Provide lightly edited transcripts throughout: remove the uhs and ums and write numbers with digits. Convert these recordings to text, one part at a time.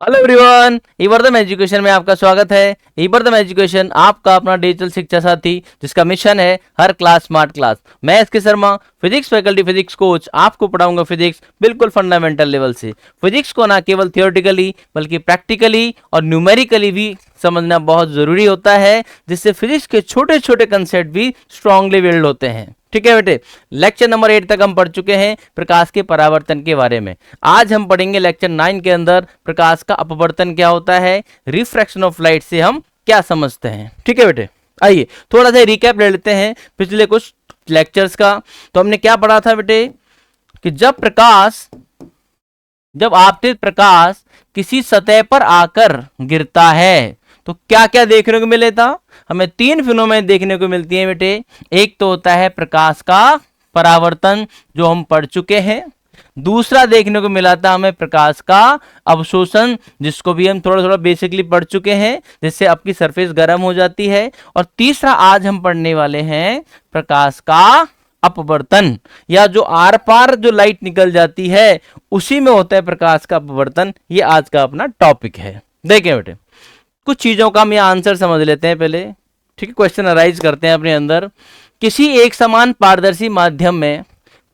Hello everyone, ईवर्धम education में आपका स्वागत है। ईवर्धम एजुकेशन आपका अपना डिजिटल शिक्षा साथी, जिसका मिशन है हर क्लास स्मार्ट क्लास। मैं एस के Sharma, physics faculty, physics coach, आपको पढ़ाऊंगा फिजिक्स बिल्कुल फंडामेंटल लेवल से। फिजिक्स को ना केवल थियोरेटिकली बल्कि प्रैक्टिकली और न्यूमेरिकली भी समझना बहुत जरूरी होता है, जिससे फिजिक्स के छोटे छोटे कंसेप्ट भी स्ट्रांगली बिल्ड होते हैं। ठीक है बेटे, लेक्चर नंबर 8 तक हम पढ़ चुके हैं प्रकाश के परावर्तन के बारे में। आज हम पढ़ेंगे लेक्चर 9 के अंदर प्रकाश का अपवर्तन क्या होता है, रिफ्रैक्शन ऑफ लाइट से हम क्या समझते हैं। ठीक है बेटे, आइए थोड़ा सा रिकैप ले लेते हैं पिछले कुछ लेक्चर्स का। तो हमने क्या पढ़ा था बेटे कि जब आपतित प्रकाश किसी सतह पर आकर गिरता है तो क्या क्या देखने को मिले था। हमें तीन फिनोमेना देखने को मिलती है बेटे। एक तो होता है प्रकाश का परावर्तन, जो हम पढ़ चुके हैं। दूसरा देखने को मिला था हमें प्रकाश का अवशोषण, जिसको भी हम थोड़ा थोड़ा बेसिकली पढ़ चुके हैं, जिससे आपकी सरफेस गर्म हो जाती है। और तीसरा आज हम पढ़ने वाले हैं प्रकाश का अपवर्तन, या जो आर पार जो लाइट निकल जाती है उसी में होता है प्रकाश का अपवर्तन। ये आज का अपना टॉपिक है। देखें बेटे, कुछ चीजों का हम यहाँ आंसर समझ लेते हैं पहले। ठीक है, क्वेश्चन अराइज करते हैं अपने अंदर। किसी एक समान पारदर्शी माध्यम में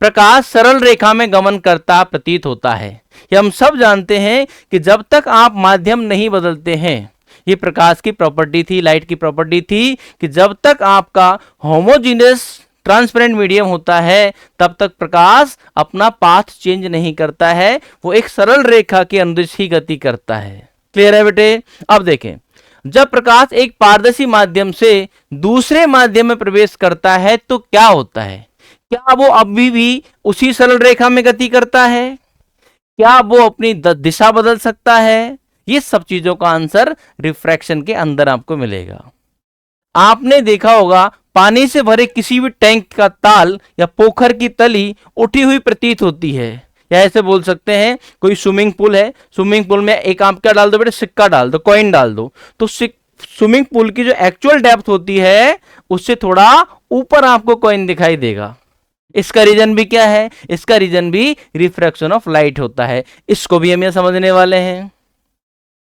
प्रकाश सरल रेखा में गमन करता प्रतीत होता है। ये हम सब जानते हैं कि जब तक आप माध्यम नहीं बदलते हैं, ये प्रकाश की प्रॉपर्टी थी, लाइट की प्रॉपर्टी थी कि जब तक आपका होमोजीनियस ट्रांसपेरेंट मीडियम होता है तब तक प्रकाश अपना पाथ चेंज नहीं करता है, वो एक सरल रेखा के अनुदिश ही गति करता है। क्लियर है बेटे? अब देखें, जब प्रकाश एक पारदर्शी माध्यम से दूसरे माध्यम में प्रवेश करता है तो क्या होता है? क्या वो अभी भी उसी सरल रेखा में गति करता है? क्या वो अपनी दिशा बदल सकता है? ये सब चीजों का आंसर रिफ्रैक्शन के अंदर आपको मिलेगा। आपने देखा होगा पानी से भरे किसी भी टैंक का ताल या पोखर की तली उठी हुई प्रतीत होती है, या ऐसे बोल सकते हैं कोई स्विमिंग पूल है, स्विमिंग पूल में एक आप क्या डाल दो बेटे, सिक्का डाल दो, कॉइन डाल दो, तो स्विमिंग पूल की जो एक्चुअल डेप्थ होती है उससे थोड़ा ऊपर आपको कॉइन दिखाई देगा। इसका रीजन भी क्या है? इसका रीजन भी रिफ्रैक्शन ऑफ लाइट होता है। इसको भी हम ये समझने वाले हैं।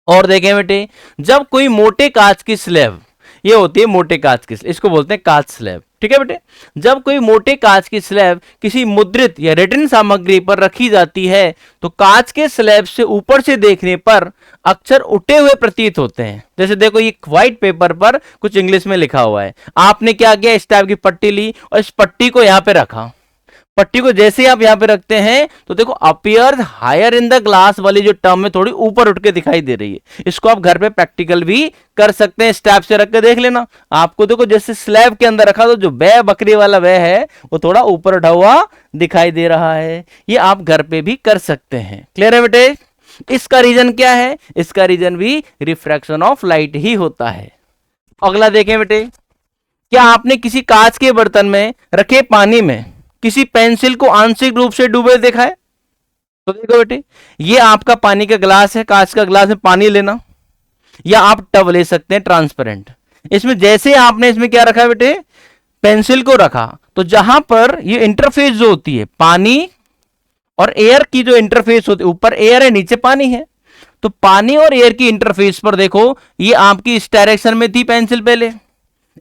और देखें बेटे, जब कोई मोटे कांच की स्लैब, ये होती है मोटे कांच की, इसको बोलते हैं कांच स्लैब। ठीक है बेटे, जब कोई मोटे कांच की स्लैब किसी मुद्रित या रिटन सामग्री पर रखी जाती है तो कांच के स्लैब से ऊपर से देखने पर अक्षर उठे हुए प्रतीत होते हैं। जैसे देखो, ये व्हाइट पेपर पर कुछ इंग्लिश में लिखा हुआ है, आपने क्या किया, इस टाइप की पट्टी ली और इस पट्टी को यहां पे रखा। पट्टी को जैसे ही आप यहां पे रखते हैं तो देखो appear higher in the glass वाली जो टर्म है थोड़ी ऊपर उठ के दिखाई दे रही है। इसको आप घर पे प्रैक्टिकल भी कर सकते हैं, स्टैप से रख के देख लेना। आपको देखो जैसे स्लैब के अंदर रखा तो जो बै बकरी वाला बै है वो थोड़ा ऊपर उठा हुआ दिखाई दे रहा है। ये आप घर पे भी कर सकते हैं। क्लियर है बेटे? इसका रीजन क्या है? इसका रीजन भी रिफ्रैक्शन ऑफ लाइट ही होता है। अगला देखें बेटे, क्या आपने किसी कांच के बर्तन में रखे पानी में किसी पेंसिल को आंशिक रूप से डूबे देखा है? तो देखो बेटे, ये आपका पानी का ग्लास है, कांच का ग्लास में पानी लेना, या आप टब ले सकते हैं ट्रांसपेरेंट। इसमें जैसे आपने इसमें क्या रखा है बेटे, पेंसिल को रखा, तो जहां पर ये इंटरफेस जो होती है पानी और एयर की, जो इंटरफेस होती है, ऊपर एयर है नीचे पानी है, तो पानी और एयर की इंटरफेस पर देखो, ये आपकी इस डायरेक्शन में थी पेंसिल, पहले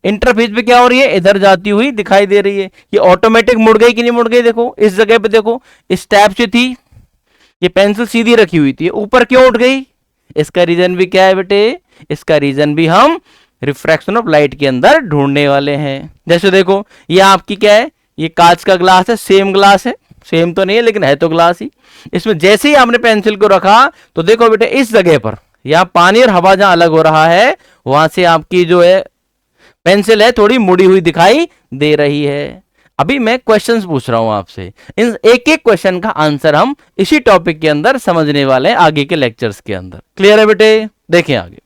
इंटरफेस पे क्या हो रही है, इधर जाती हुई दिखाई दे रही है। ये ऑटोमेटिक मुड़ गई कि नहीं मुड़ गई? देखो इस जगह पे देखो, इस टैप से थी, ये पेंसिल सीधी रखी हुई थी, ऊपर क्यों उठ गई? इसका रीजन भी क्या है बेटे? इसका रीजन भी हम रिफ्रैक्शन ऑफ लाइट के अंदर ढूंढने वाले हैं। जैसे देखो, ये आपकी क्या है, ये कांच का ग्लास है, सेम ग्लास है, सेम तो नहीं है लेकिन है तो ग्लास ही। इसमें जैसे ही आपने पेंसिल को रखा तो देखो बेटे, इस जगह पर यहाँ पानी और हवा जहां अलग हो रहा है, वहां से आपकी जो है पेंसिल है थोड़ी मुड़ी हुई दिखाई दे रही है। अभी मैं क्वेश्चंस पूछ रहा हूं आपसे, इन एक एक क्वेश्चन का आंसर हम इसी टॉपिक के अंदर समझने वाले हैं आगे के लेक्चर्स के अंदर। क्लियर है बेटे? देखें आगे,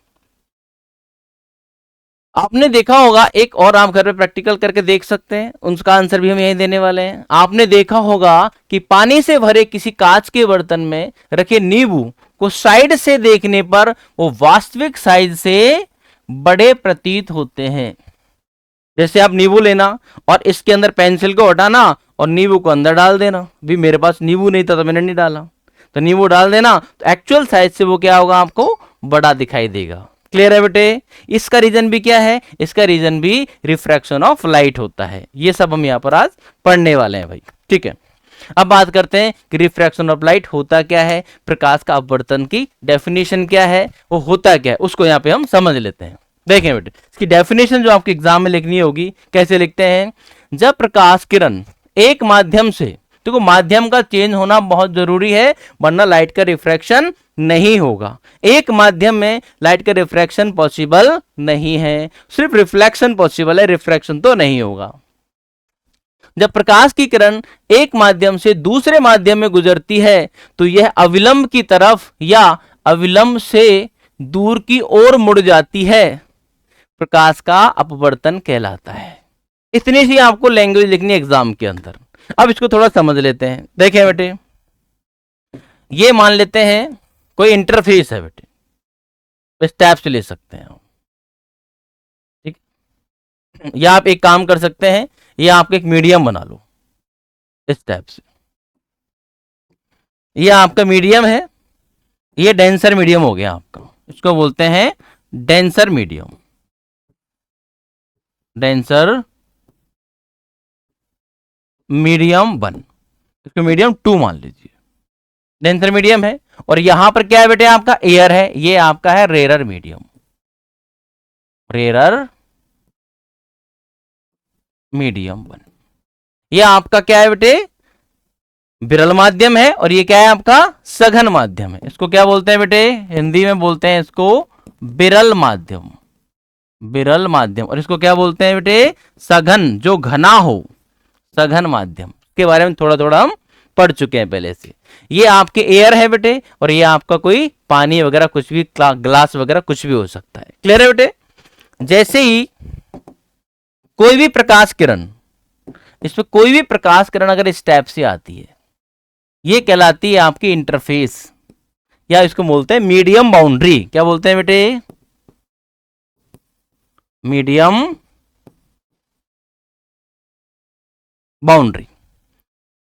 आपने देखा होगा, एक और आप घर पे प्रैक्टिकल करके देख सकते हैं, उसका आंसर भी हम यही देने वाले हैं। आपने देखा होगा कि पानी से भरे किसी कांच के बर्तन में रखे नींबू को साइड से देखने पर वो वास्तविक साइज से बड़े प्रतीत होते हैं। जैसे आप नींबू लेना और इसके अंदर पेंसिल को हटाना और नींबू को अंदर डाल देना। भी मेरे पास नींबू नहीं था तो मैंने नहीं डाला, तो नींबू डाल देना, तो एक्चुअल साइज से वो क्या होगा, आपको बड़ा दिखाई देगा। क्लियर है बेटे? इसका रीजन भी क्या है, इसका रीजन भी रिफ्रैक्शन ऑफ लाइट होता है। ये सब हम यहाँ पर आज पढ़ने वाले हैं भाई, ठीक है। अब बात करते हैं कि रिफ्रैक्शन ऑफ लाइट होता क्या है, प्रकाश का अपवर्तन की डेफिनेशन क्या है, वो होता क्या है, उसको यहाँ पे हम समझ लेते हैं। देखें बेटे, इसकी डेफिनेशन जो आपके एग्जाम में लिखनी होगी, कैसे लिखते हैं, जब प्रकाश किरण एक माध्यम से, देखो माध्यम का चेंज होना बहुत जरूरी है, वरना लाइट का रिफ्रैक्शन नहीं होगा। एक माध्यम में लाइट का रिफ्रैक्शन पॉसिबल नहीं है, सिर्फ रिफ्लेक्शन पॉसिबल है, रिफ्रैक्शन तो नहीं होगा। जब प्रकाश की किरण एक माध्यम से दूसरे माध्यम में गुजरती है तो यह अविलंब की तरफ या अविलंब से दूर की ओर मुड़ जाती है, प्रकाश का अपवर्तन कहलाता है। इतनी सी आपको लैंग्वेज लिखनी है एग्जाम के अंदर। अब इसको थोड़ा समझ लेते हैं। देखें बेटे, ये मान लेते हैं कोई इंटरफेस है बेटे, इस टाइप से ले सकते हैं, ठीक। या आप एक काम कर सकते हैं, ये आपका एक मीडियम बना लो इस टाइप से। ये आपका मीडियम है, ये डेंसर मीडियम हो गया आपका, इसको बोलते हैं डेंसर मीडियम, डेंसर मीडियम 1, इसको मीडियम 2 मान लीजिए, डेंसर मीडियम है। और यहां पर क्या है बेटे, आपका एयर है, ये आपका है रेरर मीडियम, रेरर मीडियम 1। ये आपका क्या है बेटे, विरल माध्यम है, और ये क्या है आपका सघन माध्यम है। इसको क्या बोलते हैं बेटे, हिंदी में बोलते हैं इसको विरल माध्यम, विरल माध्यम। और इसको क्या बोलते हैं बेटे, सघन, जो घना हो, सघन माध्यम के बारे में थोड़ा थोड़ा हम पढ़ चुके हैं पहले से। ये आपके एयर है बेटे, और ये आपका कोई पानी वगैरह कुछ भी, ग्लास वगैरह कुछ भी हो सकता है। क्लियर है बेटे? जैसे ही कोई भी प्रकाश किरण, इसमें कोई भी प्रकाश किरण अगर इस टाइप से आती है, ये कहलाती है आपकी इंटरफेस, या इसको बोलते हैं मीडियम बाउंड्री। क्या बोलते हैं बेटे, मीडियम बाउंड्री।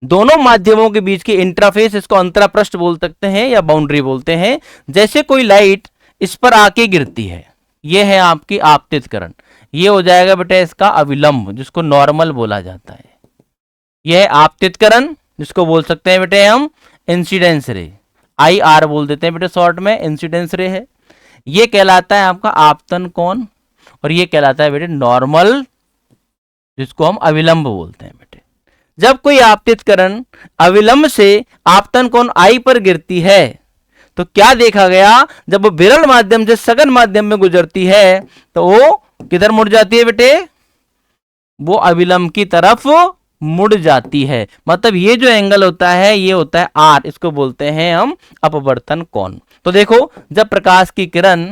दोनों माध्यमों के बीच की इंटरफेस, इसको अंतरापृष्ठ बोल सकते हैं या बाउंड्री बोलते हैं। जैसे कोई लाइट इस पर आके गिरती है, ये है आपकी आपतित किरण, ये हो जाएगा बेटा इसका अविलंब, जिसको नॉर्मल बोला जाता है। यह है आपतित किरण, जिसको बोल सकते हैं बेटे हम इंसिडेंस रे, IR बोल देते हैं बेटे शॉर्ट में, इंसिडेंस रे है। ये कहलाता है आपका आपतन कोण, और ये कहलाता है बेटे नॉर्मल, जिसको हम अविलंब बोलते हैं बेटे। जब कोई आपतित किरण अविलंब से आपतन कोण I पर गिरती है तो क्या देखा गया, जब वो विरल माध्यम से सघन माध्यम में गुजरती है तो वो किधर मुड़ जाती है बेटे, वो अविलंब की तरफ मुड़ जाती है। मतलब ये जो एंगल होता है ये होता है R, इसको बोलते हैं हम अपवर्तन कोण। तो देखो, जब प्रकाश की किरण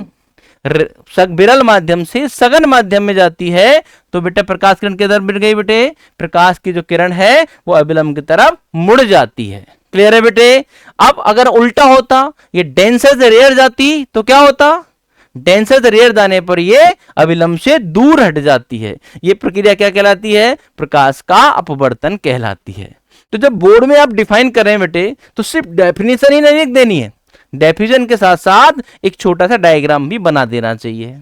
विरल माध्यम से सघन माध्यम में जाती है तो बेटा प्रकाश किरण किधर मिल गई बेटे, प्रकाश की जो किरण है वो अविलंब की तरफ मुड़ जाती है। क्लियर है बेटे? अब अगर उल्टा होता, ये डेंसर से रेयर जाती तो क्या होता, डेंसर से रेयर जाने पर ये अविलंब से दूर हट जाती है। ये प्रक्रिया क्या कहलाती है, प्रकाश का अपवर्तन कहलाती है। तो जब बोर्ड में आप डिफाइन कर रहे हैं बेटे, तो सिर्फ डेफिनेशन ही नहीं लिख देनी है, डेफिनेशन के साथ साथ एक छोटा सा डायग्राम भी बना देना चाहिए।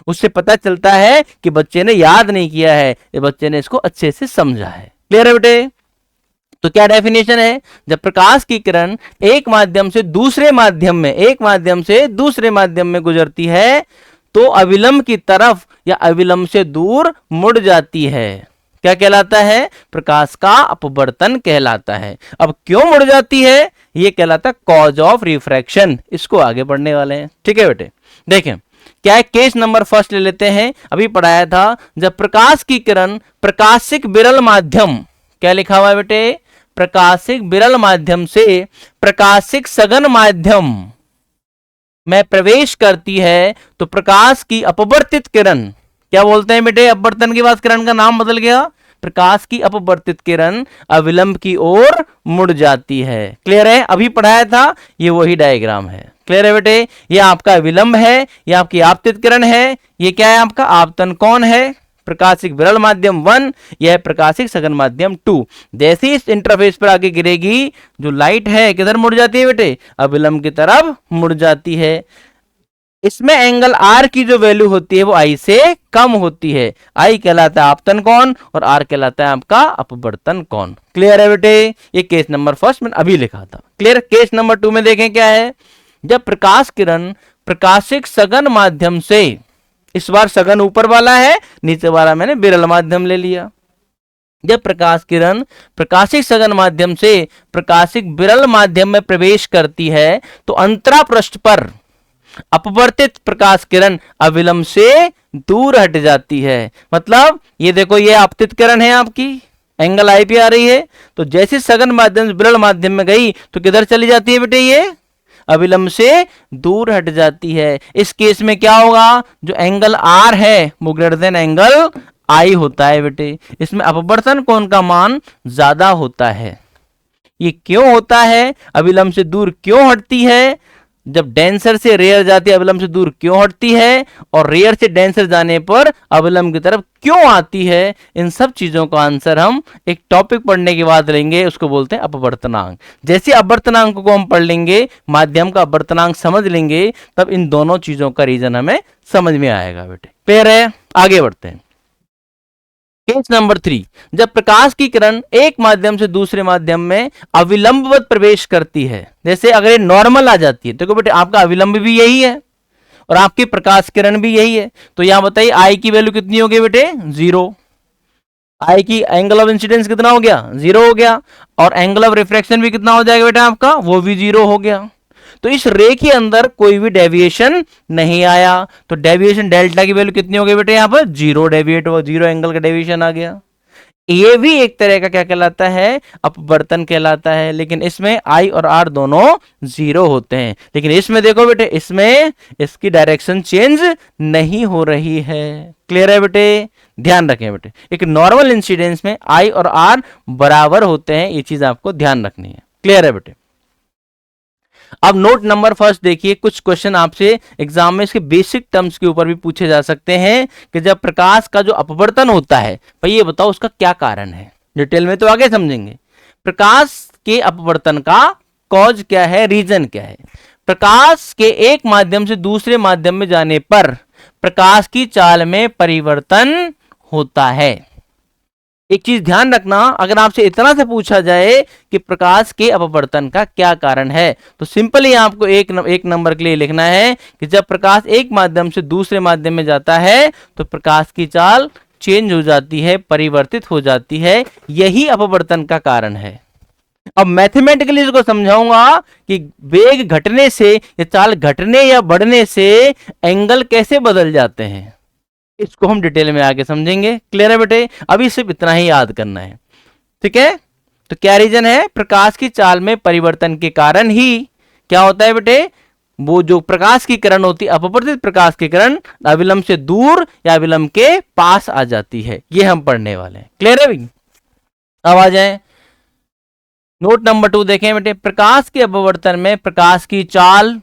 उससे पता चलता है कि बच्चे ने याद नहीं किया है, ये बच्चे ने इसको अच्छे से समझा है। क्लियर है बेटे? तो क्या डेफिनेशन है, जब प्रकाश की किरण एक माध्यम से दूसरे माध्यम में, एक माध्यम से दूसरे माध्यम में गुजरती है तो अविलंब की तरफ या अविलंब से दूर मुड़ जाती है। क्या कहलाता है, प्रकाश का अपवर्तन कहलाता है। अब क्यों मुड़ जाती है, ये कहलाता है कॉज ऑफ रिफ्रैक्शन। इसको आगे पढ़ने वाले हैं, ठीक है बेटे। देखें क्या है, केस नंबर फर्स्ट ले लेते हैं, अभी पढ़ाया था। जब प्रकाश की किरण प्रकाशिक विरल माध्यम, क्या लिखा हुआ है बेटे, प्रकाशिक विरल माध्यम से प्रकाशिक सघन माध्यम में प्रवेश करती है तो प्रकाश की अपवर्तित किरण, क्या बोलते हैं बेटे, अपवर्तन के बाद किरण का नाम बदल गया, प्रकाश की अपवर्तित किरण अविलंब की ओर मुड़ जाती है। क्लियर है? अभी पढ़ाया था, ये वही डायग्राम है। क्लियर है बेटे? ये आपका अविलंब है, ये आपकी आपतित किरण है, ये क्या है आपका आपतन कोण है। प्रकाशिक विरल माध्यम 1, यह प्रकाशिक सघन माध्यम 2। जैसे ही इस इंटरफेस पर आगे गिरेगी, जो लाइट है किधर मुड़ जाती है बेटे, अभिलंब की तरफ मुड़ जाती है। इसमें एंगल आर की जो वैल्यू होती है वो आई से कम होती है। आई कहलाता है आपतन कोण और आर कहलाता है आपका अपवर्तन कोण। क्लियर है बेटे? ये केस नंबर फर्स्ट मैंने अभी लिखा था। क्लियर? केस नंबर 2 में देखें क्या है। जब प्रकाश किरण प्रकाशिक सघन माध्यम से, इस बार सघन ऊपर वाला है, नीचे वाला मैंने विरल माध्यम ले लिया। जब प्रकाश किरण प्रकाशिक सघन माध्यम से प्रकाशिक विरल माध्यम में प्रवेश करती है तो अंतरा पृष्ठ पर अपवर्तित प्रकाश किरण अविलंब से दूर हट जाती है। मतलब ये देखो, ये आपतित किरण है आपकी, एंगल आई पे आ रही है, तो जैसे सघन माध्यम से विरल माध्यम में गई तो किधर चली जाती है बेटे, ये अविलंब से दूर हट जाती है। इस केस में क्या होगा, जो एंगल आर है वो ग्रेटर देन एंगल आई होता है बेटे। इसमें अपवर्तन कोण का मान ज्यादा होता है। ये क्यों होता है, अविलंब से दूर क्यों हटती है, जब डेंसर से रेयर जाती है अविलंब से दूर क्यों हटती है, और रेयर से डेंसर जाने पर अविलंब की तरफ क्यों आती है, इन सब चीजों का आंसर हम एक टॉपिक पढ़ने के बाद लेंगे, उसको बोलते हैं अपवर्तनांक। जैसे अपवर्तनांक को हम पढ़ लेंगे, माध्यम का अपवर्तनांक समझ लेंगे, तब इन दोनों चीजों का रीजन हमें समझ में आएगा बेटे। क्लियर है? आगे बढ़ते हैं। केस नंबर 3, जब प्रकाश की किरण एक माध्यम से दूसरे माध्यम में अविलंबवत प्रवेश करती है। जैसे अगर ये नॉर्मल आ जाती है तो बेटे आपका अविलंब भी यही है और आपकी प्रकाश किरण भी यही है, तो यहां बताइए आई की वैल्यू कितनी होगी बेटे, 0। आई की एंगल ऑफ इंसिडेंस कितना हो गया, 0 हो गया, और एंगल ऑफ रिफ्रैक्शन भी कितना हो जाएगा बेटा आपका, वो भी 0 हो गया। तो इस रे के अंदर कोई भी डेविएशन नहीं आया, तो डेविएशन डेल्टा की वैल्यू कितनी हो गई बेटे, यहां पर 0 डेविएट हुआ, 0 एंगल का डेविएशन आ गया। ये भी एक तरह का क्या कहलाता है, अपवर्तन कहलाता है। लेकिन इसमें आई और आर दोनों 0 होते हैं। लेकिन इसमें देखो बेटे, इसमें इसकी डायरेक्शन चेंज नहीं हो रही है। क्लियर है बेटे? ध्यान रखें बेटे, एक नॉर्मल इंसिडेंस में आई और आर बराबर होते हैं, ये चीज आपको ध्यान रखनी है। क्लियर है बेटे? अब नोट नंबर फर्स्ट देखिए, कुछ क्वेश्चन आपसे एग्जाम में इसके बेसिक टर्म्स के ऊपर भी पूछे जा सकते हैं कि जब प्रकाश का जो अपवर्तन होता है, भाई ये बताओ उसका क्या कारण है। डिटेल में तो आगे समझेंगे। प्रकाश के अपवर्तन का कॉज क्या है, रीजन क्या है। प्रकाश के एक माध्यम से दूसरे माध्यम में जाने पर प्रकाश की चाल में परिवर्तन होता है। एक चीज ध्यान रखना, अगर आपसे इतना से पूछा जाए कि प्रकाश के अपवर्तन का क्या कारण है, तो सिंपली आपको एक नंबर के लिए लिखना है कि जब प्रकाश एक माध्यम से दूसरे माध्यम में जाता है तो प्रकाश की चाल चेंज हो जाती है, परिवर्तित हो जाती है, यही अपवर्तन का कारण है। अब मैथमेटिकली इसको समझाऊंगा कि वेग घटने से या चाल घटने या बढ़ने से एंगल कैसे बदल जाते हैं, इसको हम डिटेल में आगे समझेंगे। क्लियर है बेटे? अभी सिर्फ इतना ही याद करना है, ठीक है। तो क्या रीजन है, प्रकाश की चाल में परिवर्तन के कारण ही क्या होता है बेटे, वो जो प्रकाश की किरण होती है, अपवर्तित प्रकाश की किरण अविलंब से दूर या अविलंब के पास आ जाती है। ये हम पढ़ने वाले हैं। क्लियर है भाई? अब आ जाए नोट नंबर 2 देखें बेटे। प्रकाश के अपवर्तन में प्रकाश की चाल,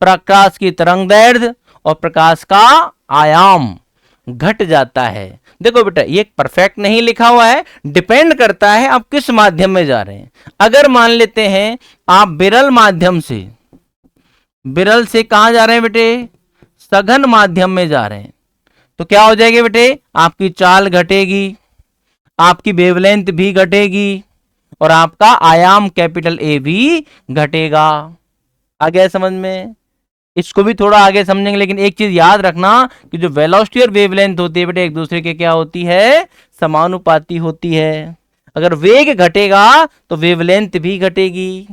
प्रकाश की तरंगदैर्घ्य और प्रकाश का आयाम घट जाता है। देखो बेटा, ये परफेक्ट नहीं लिखा हुआ है, डिपेंड करता है आप किस माध्यम में जा रहे हैं। अगर मान लेते हैं आप विरल माध्यम से, विरल से कहां जा रहे हैं बेटे, सघन माध्यम में जा रहे हैं, तो क्या हो जाएगी बेटे, आपकी चाल घटेगी, आपकी वेवलेंथ भी घटेगी और आपका आयाम कैपिटल ए भी घटेगा। आ गया समझ में? इसको भी थोड़ा आगे समझेंगे, लेकिन एक चीज याद रखना कि जो वेलोसिटी और वेवलेंथ होती है बेटे एक दूसरे के क्या होती है, समानुपाती होती है। अगर वेग घटेगा तो वेवलेंथ भी घटेगी,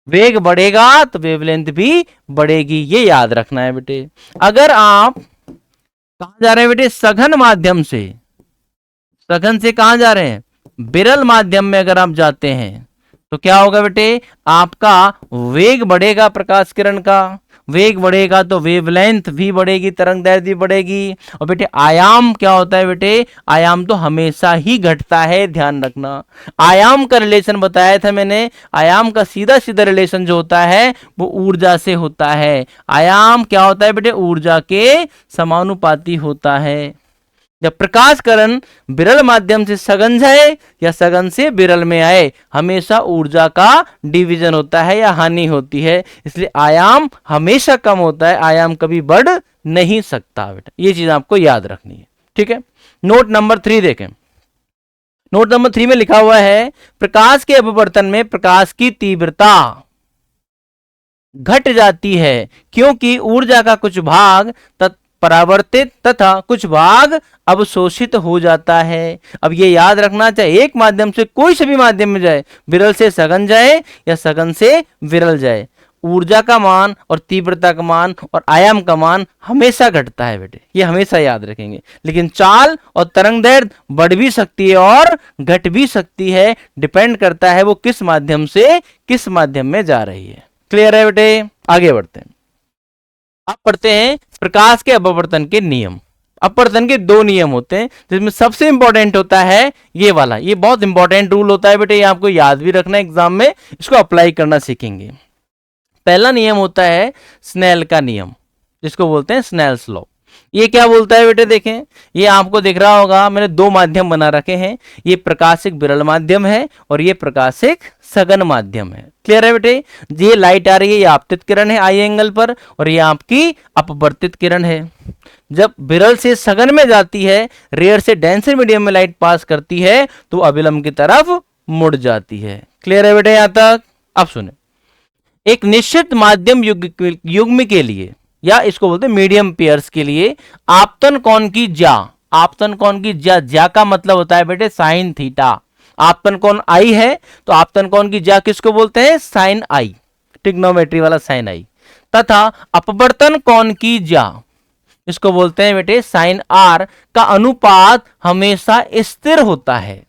वेग बढ़ेगा तो वेवलेंथ भी बढ़ेगी, ये याद रखना है बेटे। अगर आप कहां जा रहे हैं बेटे, सघन माध्यम से, सघन से कहां जा रहे हैं, विरल माध्यम में अगर आप जाते हैं तो क्या होगा बेटे, आपका वेग बढ़ेगा, प्रकाश किरण का वेग बढ़ेगा तो वेवलेंथ भी बढ़ेगी, तरंगदैर्घ्य भी बढ़ेगी। और बेटे आयाम क्या होता है बेटे, आयाम तो हमेशा ही घटता है, ध्यान रखना। आयाम का रिलेशन बताया था मैंने, आयाम का सीधा सीधा रिलेशन जो होता है वो ऊर्जा से होता है। आयाम क्या होता है बेटे, ऊर्जा के समानुपाती होता है। जब प्रकाश करण विरल माध्यम से सघन जाए या सघन से विरल में आए, हमेशा ऊर्जा का डिवीजन होता है या हानि होती है, इसलिए आयाम हमेशा कम होता है, आयाम कभी बढ़ नहीं सकता बेटा, ये चीज आपको याद रखनी है। ठीक है, नोट नंबर 3 देखें। नोट नंबर 3 में लिखा हुआ है प्रकाश के अपवर्तन में प्रकाश की तीव्रता घट जाती है क्योंकि ऊर्जा का कुछ भाग परावर्तित तथा कुछ भाग अवशोषित हो जाता है। अब ये याद रखना चाहिए, एक माध्यम से कोई से भी माध्यम में जाए, विरल से सघन जाए या सघन से विरल जाए, ऊर्जा का मान और तीव्रता का मान और आयाम का मान हमेशा घटता है बेटे, ये हमेशा याद रखेंगे। लेकिन चाल और तरंग दैर्घ्य बढ़ भी सकती है और घट भी सकती है, डिपेंड करता है वो किस माध्यम से किस माध्यम में जा रही है। क्लियर है बेटे, आगे बढ़ते हैं। अब पढ़ते हैं प्रकाश के अपवर्तन के नियम। अपवर्तन के 2 नियम होते हैं, जिसमें सबसे इंपॉर्टेंट होता है ये वाला, ये बहुत इंपॉर्टेंट रूल होता है बेटे, ये आपको याद भी रखना है, एग्जाम में इसको अप्लाई करना सीखेंगे। पहला नियम होता है स्नेल का नियम, जिसको बोलते हैं स्नेल्स लॉ। ये क्या बोलता है बेटे, देखें, ये आपको दिख रहा होगा, मैंने 2 माध्यम बना रखे हैं, ये प्रकाशिक विरल माध्यम है और ये प्रकाशिक सघन माध्यम है। क्लियर है बेटे, ये लाइट आ रही है, ये आपतित किरण है आई एंगल पर, और ये आपकी अपवर्तित किरण है। जब विरल से सघन में जाती है, रेयर से डेंसर मीडियम में लाइट पास करती है, तो अविलंब की तरफ मुड़ जाती है। क्लियर है बेटे यहां तक? अब सुने, एक निश्चित माध्यम युग्म के लिए, या इसको बोलते हैं मीडियम पेयर्स के लिए, आपतन कोण की ज्या, आपतन कोण की ज्या का मतलब होता है बेटे साइन थीटा। आपतन कोण आई है तो आपतन कोण की ज्या किसको बोलते हैं? साइन आई, ट्रिग्नोमेट्री वाला साइन आई। तथा अपवर्तन कोण की ज्या, इसको बोलते हैं बेटे साइन आर का अनुपात हमेशा स्थिर होता है।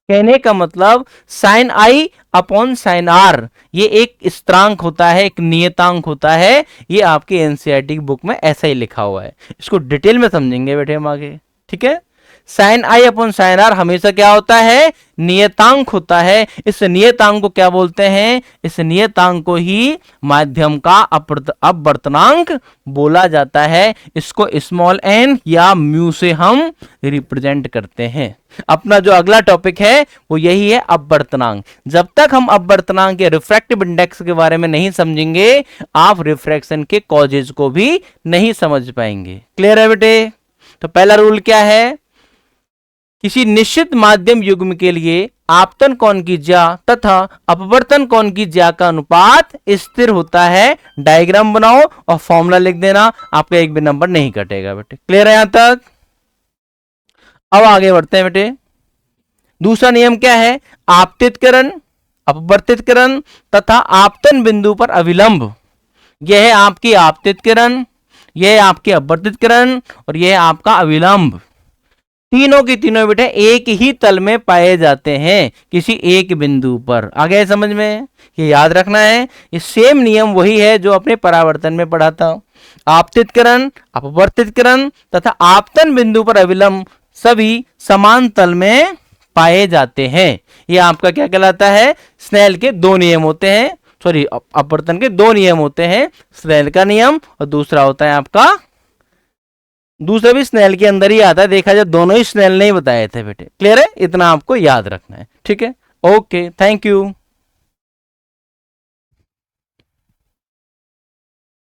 कहने का मतलब sine I upon sine R ये एक स्थिरांक होता है, एक नियतांक होता है, ये आपके एनसीईआरटी बुक में ऐसा ही लिखा हुआ है, इसको डिटेल में समझेंगे बेटे हम आगे। ठीक है, sine I upon sine R हमेशा क्या होता है? नियतांक होता है। इस नियतांक को क्या बोलते हैं? इस नियतांक को ही माध्यम का अपवर्तनांक बोला जाता है। इसको स्मॉल एन या म्यू से हम रिप्रेजेंट करते हैं। अपना जो अगला टॉपिक है वो यही है अपवर्तनांक। जब तक हम अपवर्तनांक या रिफ्रैक्टिव इंडेक्स के बारे में नहीं समझेंगे, आप रिफ्रैक्शन के कॉजेज को भी नहीं समझ पाएंगे। क्लियर है बेटे? तो पहला रूल क्या है? किसी निश्चित माध्यम युग्म के लिए आपतन कोण की ज्या तथा अपवर्तन कोण की ज्या का अनुपात स्थिर होता है। डायग्राम बनाओ और फॉर्मूला लिख देना, आपका एक भी नंबर नहीं कटेगा बेटे। क्लियर है यहां तक? अब आगे बढ़ते हैं बेटे। दूसरा नियम क्या है? आपतित किरण, अपवर्तित किरण तथा आपतन बिंदु पर अविलंब। यह है आपकी आपतित किरण, यह है आपकी अपवर्तित किरण और यह है आपका अविलंब। तीनों की तीनों बेटे एक ही तल में पाए जाते हैं किसी एक बिंदु पर। आ गया समझ में? ये याद रखना है। ये सेम नियम वही है जो अपने परावर्तन में पढ़ा था। आपतित किरण, अपवर्तित किरण तथा आपतन बिंदु पर अविलंब सभी समान तल में पाए जाते हैं। ये आपका क्या कहलाता है? स्नेल के 2 नियम होते हैं, सॉरी अपवर्तन के 2 नियम होते हैं, स्नेल का नियम और दूसरा होता है आपका, दूसरा भी स्नेल के अंदर ही आता है। देखा जाए दोनों ही स्नेल ने ही बताए थे बेटे। क्लियर है? इतना आपको याद रखना है। ठीक है, ओके, थैंक यू।